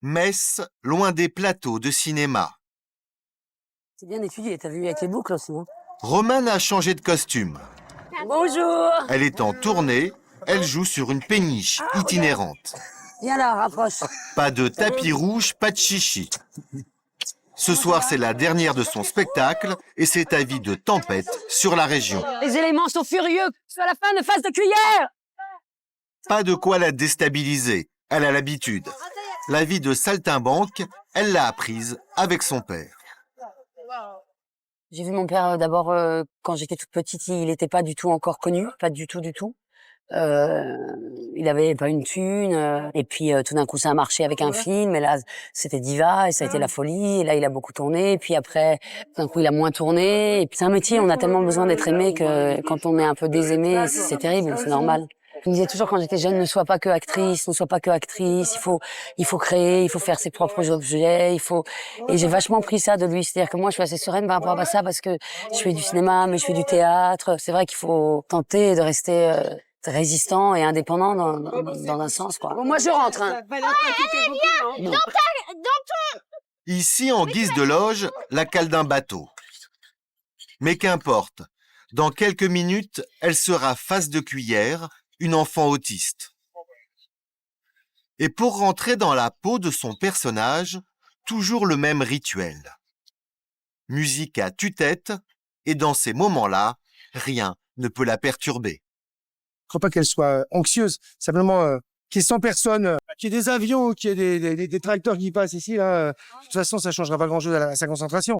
Metz, loin des plateaux de cinéma. C'est bien étudié, t'as vu avec les boucles aussi. Hein. Romane a changé de costume. Bonjour. Elle est en tournée, elle joue sur une péniche itinérante. Viens là, rapproche. Pas de tapis rouge, pas de chichi. Ce soir, c'est la dernière de son spectacle et c'est avis de tempête sur la région. Les éléments sont furieux. À la fin, ne fasse de cuillère. Pas de quoi la déstabiliser, elle a l'habitude. La vie de saltimbanque, elle l'a apprise avec son père. J'ai vu mon père d'abord quand j'étais toute petite, il n'était pas du tout encore connu, pas du tout. Il avait pas une thune, et puis tout d'un coup ça a marché avec un film, et là c'était Diva, et ça a été la folie, et là il a beaucoup tourné, et puis après tout d'un coup il a moins tourné, et puis c'est un métier, on a tellement besoin d'être aimé que quand on est un peu désaimé, c'est terrible, c'est normal. Je me disais toujours quand j'étais jeune, ne sois pas que actrice, il faut créer, il faut faire ses propres objets, et j'ai vachement pris ça de lui, c'est-à-dire que moi je suis assez sereine par rapport à ça parce que je fais du cinéma, mais je fais du théâtre, c'est vrai qu'il faut tenter de rester résistant et indépendant dans un sens, quoi. Bon, moi je rentre, hein. Non. Ici, en guise de loge, la cale d'un bateau. Mais qu'importe, dans quelques minutes, elle sera face de cuillère, une enfant autiste. Et pour rentrer dans la peau de son personnage, toujours le même rituel. Musique à tue-tête, et dans ces moments-là, rien ne peut la perturber. Je crois pas qu'elle soit anxieuse, simplement qu'il y ait 100 personnes, qu'il y ait des avions, qu'il y ait des tracteurs qui passent ici, là, de toute façon, ça changera pas grand-chose à sa concentration.